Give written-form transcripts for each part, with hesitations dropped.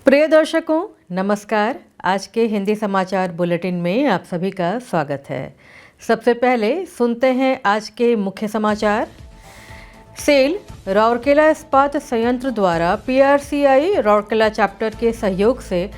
प्रिय दर्शकों, नमस्कार। आज के हिंदी समाचार बुलेटिन में आप सभी का स्वागत है। सबसे पहले सुनते हैं आज के मुख्य समाचार। सेल राउरकेला इस्पात संयंत्र द्वारा पीआरसीआई राउरकेला चैप्टर के सहयोग से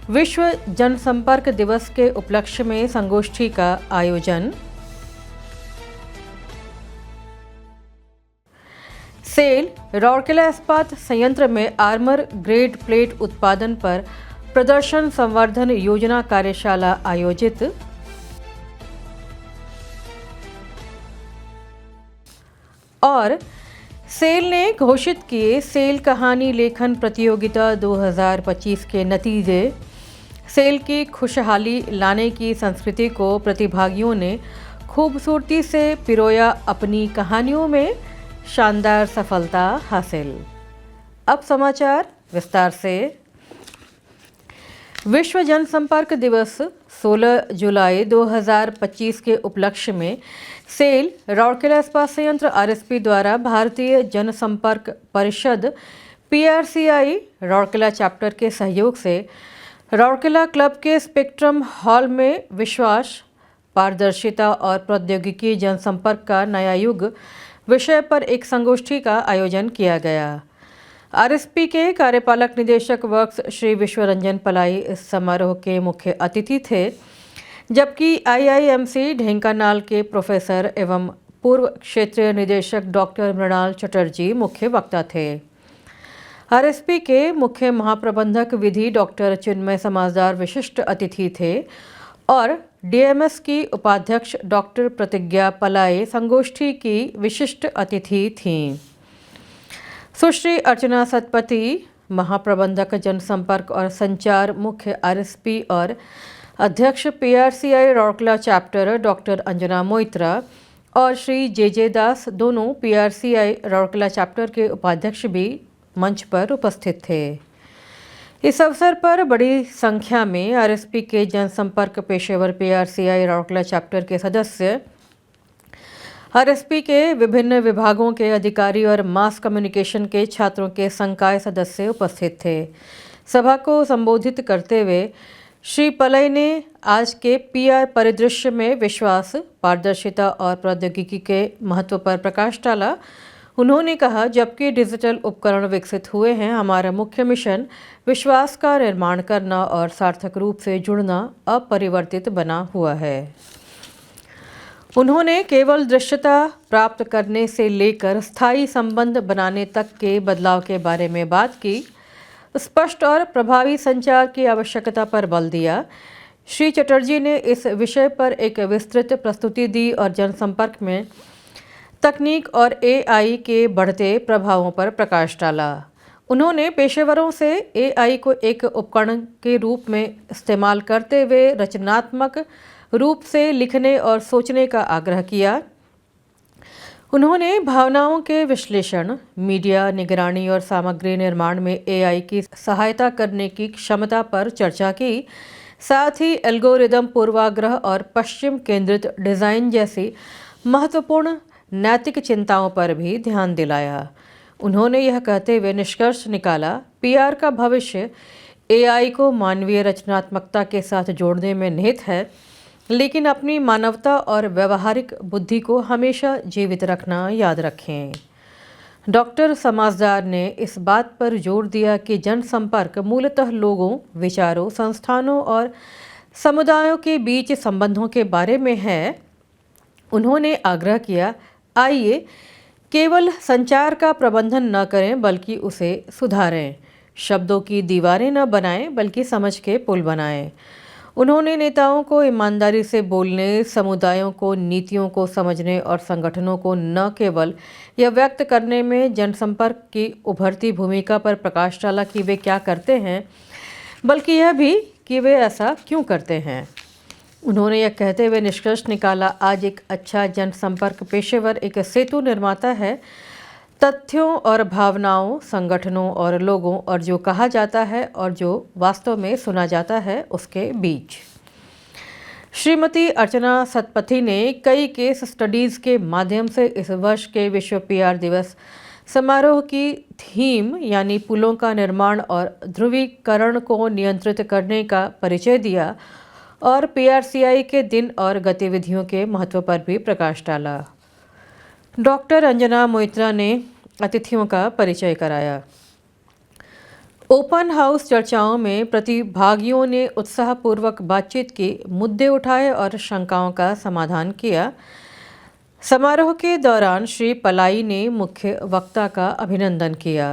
विश्व जनसंपर्क दिवस के उपलक्ष्य में संगोष्ठी का आयोजन। सेल राउरकेला इस्पात संयंत्र में आर्मर ग्रेड प्लेट उत्पादन पर प्रदर्शन संवर्धन योजना कार्यशाला आयोजित। और सेल ने घोषित किए सेल कहानी लेखन प्रतियोगिता 2025 के नतीजे। सेल की खुशहाली लाने की संस्कृति को प्रतिभागियों ने खूबसूरती से पिरोया, अपनी कहानियों में शानदार सफलता हासिल। अब समाचार विस्तार से। विश्व जनसंपर्क दिवस 16 जुलाई 2025 के उपलक्ष्य में सेल राउरकेला इस्पात संयंत्र आरएसपी द्वारा भारतीय जनसंपर्क परिषद पीआरसीआई राउरकेला चैप्टर के सहयोग से राउरकेला क्लब के स्पेक्ट्रम हॉल में विश्वास, पारदर्शिता और प्रौद्योगिकी जनसंपर्क का नया युग विषय पर एक संगोष्ठी का आयोजन किया गया। आरएसपी के कार्यपालक निदेशक वर्क्स श्री विश्वरंजन पलाई इस समारोह के मुख्य अतिथि थे, जबकि आईआईएमसी ढेंकानाल के प्रोफेसर एवं पूर्व क्षेत्रीय निदेशक डॉक्टर मृणाल चटर्जी मुख्य वक्ता थे। आरएसपी के मुख्य महाप्रबंधक विधि डॉक्टर चिन्मय समाजदार विशिष्ट अतिथि थे और डीएमएस की उपाध्यक्ष डॉक्टर प्रतिज्ञा पलाई संगोष्ठी की विशिष्ट अतिथि थीं। सुश्री अर्चना सतपथी, महाप्रबंधक जनसंपर्क और संचार मुख्य आरएसपी और अध्यक्ष पीआरसीआई राउरकेला चैप्टर डॉक्टर अंजना मोइत्रा और श्री जे दास, दोनों पीआरसीआई राउरकेला चैप्टर के उपाध्यक्ष भी मंच पर उपस्थित थे। इस अवसर पर बड़ी संख्या में आरएसपी के जनसंपर्क पेशेवर, पीआरसीआई राउरकेला चैप्टर के सदस्य, आरएसपी के विभिन्न विभागों के अधिकारी और मास कम्युनिकेशन के छात्रों के संकाय सदस्य उपस्थित थे। सभा को संबोधित करते हुए श्री पलाई ने आज के पीआर परिदृश्य में विश्वास, पारदर्शिता और प्रौद्योगिकी के महत्व पर प्रकाश डाला। उन्होंने कहा, जबकि डिजिटल उपकरण विकसित हुए हैं, हमारा मुख्य मिशन विश्वास का निर्माण करना और सार्थक रूप से जुड़ना अपरिवर्तित बना हुआ है। उन्होंने केवल दृश्यता प्राप्त करने से लेकर स्थायी संबंध बनाने तक के बदलाव के बारे में बात की। स्पष्ट और प्रभावी संचार की आवश्यकता पर बल दिया। श्री चटर्जी ने इस विषय पर एक विस्तृत प्रस्तुति दी और जनसंपर्क में तकनीक और एआई के बढ़ते प्रभावों पर प्रकाश डाला। उन्होंने पेशेवरों से एआई को एक उपकरण के रूप में इस्तेमाल करते हुए रचनात्मक रूप से लिखने और सोचने का आग्रह किया। उन्होंने भावनाओं के विश्लेषण, मीडिया निगरानी और सामग्री निर्माण में एआई की सहायता करने की क्षमता पर चर्चा की। साथ ही एल्गोरिदम पूर्वाग्रह और पश्चिम केंद्रित डिज़ाइन जैसी महत्वपूर्ण नैतिक चिंताओं पर भी ध्यान दिलाया। उन्होंने यह कहते हुए निष्कर्ष निकाला, पीआर का भविष्य एआई को मानवीय रचनात्मकता के साथ जोड़ने में निहित है, लेकिन अपनी मानवता और व्यवहारिक बुद्धि को हमेशा जीवित रखना याद रखें। डॉक्टर समाजदार ने इस बात पर जोर दिया कि जनसंपर्क मूलतः लोगों, विचारों, संस्थानों और समुदायों के बीच संबंधों के बारे में है। उन्होंने आग्रह किया, आइए केवल संचार का प्रबंधन न करें बल्कि उसे सुधारें। शब्दों की दीवारें न बनाएं बल्कि समझ के पुल बनाएं। उन्होंने नेताओं को ईमानदारी से बोलने, समुदायों को नीतियों को समझने और संगठनों को न केवल यह व्यक्त करने में जनसंपर्क की उभरती भूमिका पर प्रकाश डाला कि वे क्या करते हैं, बल्कि यह भी कि वे ऐसा क्यों करते हैं। उन्होंने यह कहते हुए निष्कर्ष निकाला, आज एक अच्छा जनसंपर्क पेशेवर एक सेतु निर्माता है तथ्यों और भावनाओं, संगठनों और लोगों और जो कहा जाता है और जो वास्तव में सुना जाता है उसके बीच। श्रीमती अर्चना सतपथी ने कई केस स्टडीज़ के माध्यम से इस वर्ष के विश्व पीआर दिवस समारोह की थीम यानी पुलों का निर्माण और ध्रुवीकरण को नियंत्रित करने का परिचय दिया और पीआरसीआई के दिन और गतिविधियों के महत्व पर भी प्रकाश डाला। डॉक्टर अंजना मोइत्रा ने अतिथियों का परिचय कराया। ओपन हाउस चर्चाओं में प्रतिभागियों ने उत्साहपूर्वक बातचीत की, मुद्दे उठाए और शंकाओं का समाधान किया। समारोह के दौरान श्री पलाई ने मुख्य वक्ता का अभिनंदन किया।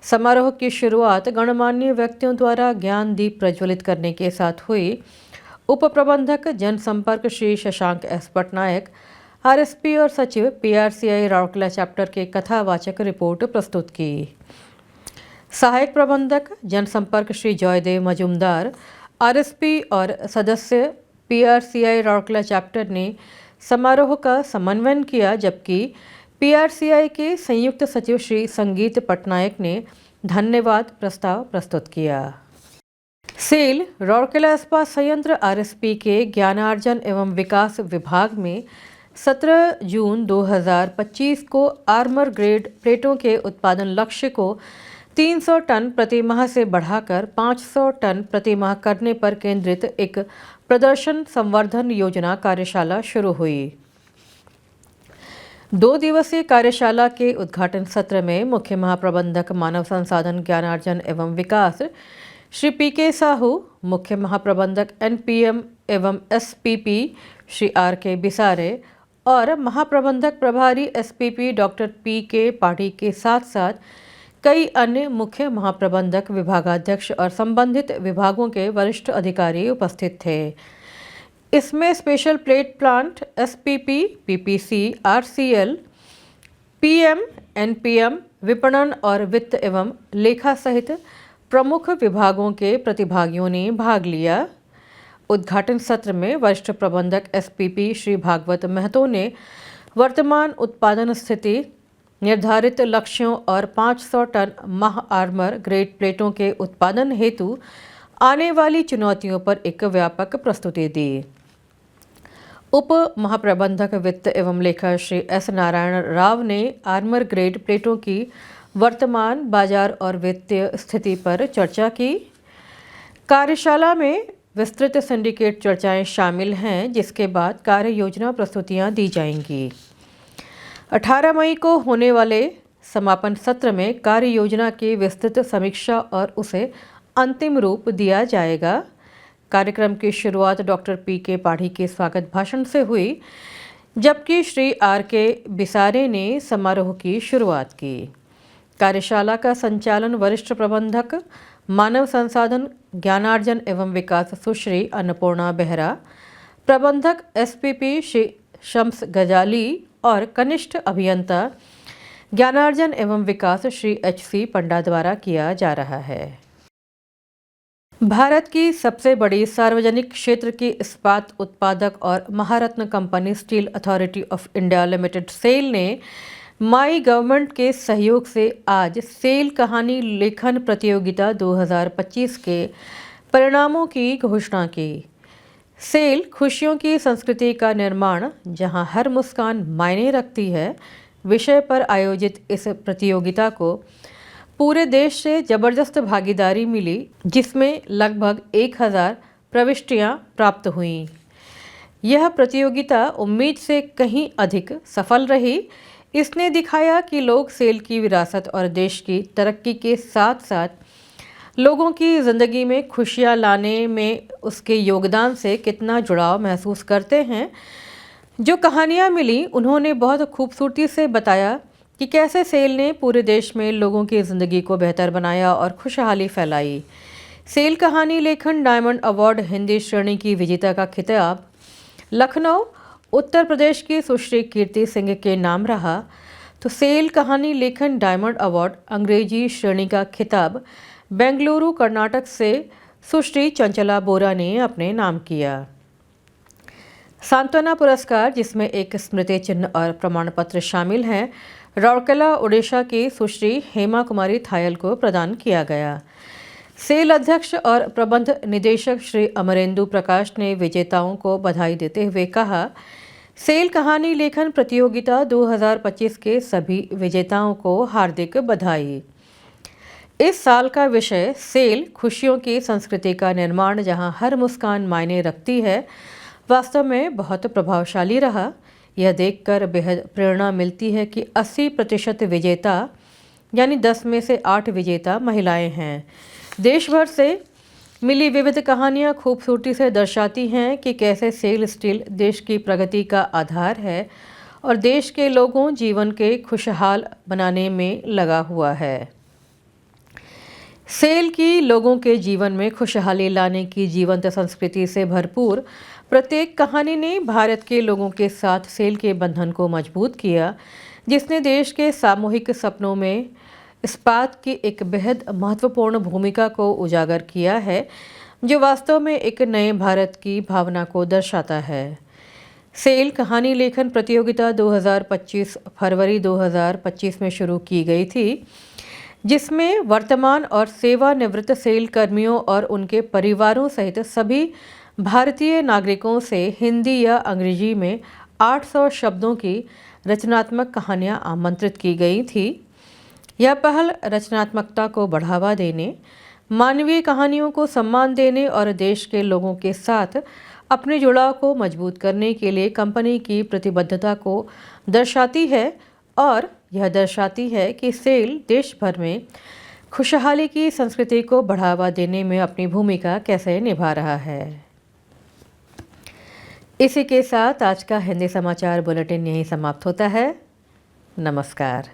समारोह की शुरुआत गणमान्य व्यक्तियों द्वारा ज्ञान दीप प्रज्वलित करने के साथ हुई। उप प्रबंधक जनसंपर्क श्री शशांक एस पटनायक, आरएसपी और सचिव पीआरसीआई राउरकेला चैप्टर के कथावाचक रिपोर्ट प्रस्तुत की। सहायक प्रबंधक जनसंपर्क श्री जयदेव मजुमदार, आरएसपी और सदस्य पीआरसीआई राउरकेला चैप्टर ने समारोह का समन्वयन किया, जबकि पीआरसीआई के संयुक्त सचिव श्री संगीत पटनायक ने धन्यवाद प्रस्ताव प्रस्तुत किया। सेल राउरकेला इस्पात संयंत्र आरएसपी के ज्ञानार्जन एवं विकास विभाग में 17 जून 2025 को आर्मर ग्रेड प्लेटों के उत्पादन लक्ष्य को 300 टन प्रति माह से बढ़ाकर 500 टन प्रति माह करने पर केंद्रित एक प्रदर्शन संवर्धन योजना कार्यशाला शुरू हुई। 2 दिवसीय कार्यशाला के उद्घाटन सत्र में मुख्य महाप्रबंधक मानव संसाधन ज्ञानार्जन एवं विकास श्री पीके साहू, मुख्य महाप्रबंधक एनपीएम एवं एसपीपी श्री आरके बिसारे और महाप्रबंधक प्रभारी एसपीपी डॉक्टर पीके पाठी के साथ साथ कई अन्य मुख्य महाप्रबंधक, विभागाध्यक्ष और संबंधित विभागों के वरिष्ठ अधिकारी उपस्थित थे। इसमें special plate plant, SPP, PPC, RCL, PM, NPM, विपणन और वित्त एवं लेखा सहित प्रमुख विभागों के प्रतिभागियों ने भाग लिया। उद्घाटन सत्र में वरिष्ठ प्रबंधक एसपीपी श्री भागवत महतो ने वर्तमान उत्पादन स्थिति, निर्धारित लक्ष्यों और 500 टन माह आर्मर ग्रेड प्लेटों के उत्पादन हेतु आने वाली चुनौतियों पर एक व्यापक प्रस्तुति दी। उप महाप्रबंधक वित्त एवं लेखा श्री एस नारायण राव ने आर्मर ग्रेड प्लेटों की वर्तमान बाजार और वित्तीय स्थिति पर चर्चा की। कार्यशाला में विस्तृत सिंडिकेट चर्चाएं शामिल हैं, जिसके बाद कार्य योजना प्रस्तुतियां दी जाएंगी। 18 मई को होने वाले समापन सत्र में कार्य योजना की विस्तृत समीक्षा और उसे अंतिम रूप दिया जाएगा। कार्यक्रम की शुरुआत डॉक्टर पीके पाठी के स्वागत भाषण से हुई, जबकि श्री आरके बिसारे ने समारोह की शुरुआत की। कार्यशाला का संचालन वरिष्ठ प्रबंधक मानव संसाधन ज्ञानार्जन एवं विकास सुश्री अन्नपूर्णा बेहरा, प्रबंधक एसपीपी श्री शम्स गजाली और कनिष्ठ अभियंता ज्ञानार्जन एवं विकास श्री एचसी पंडा द्वारा किया जा रहा है। भारत की सबसे बड़ी सार्वजनिक क्षेत्र की इस्पात उत्पादक और Maharatna company steel authority of India limited SAIL ने माई गवर्नमेंट के सहयोग से आज सेल कहानी लेखन प्रतियोगिता 2025 के परिणामों की घोषणा की। सेल खुशियों की संस्कृति का निर्माण, जहां हर मुस्कान मायने रखती है, विषय पर आयोजित इस प्रतियोगिता को पूरे देश से जबरदस्त भागीदारी मिली, जिसमें लगभग 1000 प्रविष्टियां प्राप्त हुईं। यह प्रतियोगिता उम्मीद से कहीं अधिक सफल रही। इसने दिखाया कि लोग सेल की विरासत और देश की तरक्की के साथ साथ लोगों की ज़िंदगी में खुशियां लाने में उसके योगदान से कितना जुड़ाव महसूस करते हैं। जो कहानियां मिली, उन्होंने बहुत खूबसूरती से बताया कि कैसे सेल ने पूरे देश में लोगों की ज़िंदगी को बेहतर बनाया और खुशहाली फैलाई। सेल कहानी लेखन डायमंड अवार्ड हिंदी श्रेणी की विजेता का खिताब लखनऊ, उत्तर प्रदेश की सुश्री कीर्ति सिंह के नाम रहा, तो सेल कहानी लेखन डायमंड अवार्ड अंग्रेजी श्रेणी का खिताब बेंगलुरु, कर्नाटक से सुश्री चंचला बोरा ने अपने नाम किया। सांत्वना पुरस्कार, जिसमें एक स्मृति चिन्ह और प्रमाण पत्र शामिल हैं, राउरकेला, उड़ीसा की सुश्री हेमा कुमारी थायल को प्रदान किया गया। सेल अध्यक्ष और प्रबंध निदेशक श्री अमरेंदु प्रकाश ने विजेताओं को बधाई देते हुए कहा, सेल कहानी लेखन प्रतियोगिता 2025 के सभी विजेताओं को हार्दिक बधाई। इस साल का विषय सेल खुशियों की संस्कृति का निर्माण, जहां हर मुस्कान मायने रखती है, वास्तव में बहुत प्रभावशाली रहा। यह देखकर बेहद प्रेरणा मिलती है कि 80% विजेता यानी 10 में से 8 विजेता महिलाएं हैं। देश भर से मिली विविध कहानियां खूबसूरती से दर्शाती हैं कि कैसे सेल स्टील देश की प्रगति का आधार है और देश के लोगों जीवन के खुशहाल बनाने में लगा हुआ है। सेल की लोगों के जीवन में खुशहाली लाने की जीवंत संस्कृति से भरपूर प्रत्येक कहानी ने भारत के लोगों के साथ सेल के बंधन को मजबूत किया, जिसने देश के सामूहिक सपनों में इस्पात की एक बेहद महत्वपूर्ण भूमिका को उजागर किया है, जो वास्तव में एक नए भारत की भावना को दर्शाता है। सेल कहानी लेखन प्रतियोगिता 2025 फरवरी 2025 में शुरू की गई थी, जिसमें वर्तमान और सेवानिवृत्त सेल कर्मियों और उनके परिवारों सहित सभी भारतीय नागरिकों से हिंदी या अंग्रेजी में 800 शब्दों की रचनात्मक कहानियां आमंत्रित की गई थी। यह पहल रचनात्मकता को बढ़ावा देने, मानवीय कहानियों को सम्मान देने और देश के लोगों के साथ अपने जुड़ाव को मजबूत करने के लिए कंपनी की प्रतिबद्धता को दर्शाती है और यह दर्शाती है कि सेल देश भर में खुशहाली की संस्कृति को बढ़ावा देने में अपनी भूमिका कैसे निभा रहा है। इसी के साथ आज का हिंदी समाचार बुलेटिन यहीं समाप्त होता है। नमस्कार।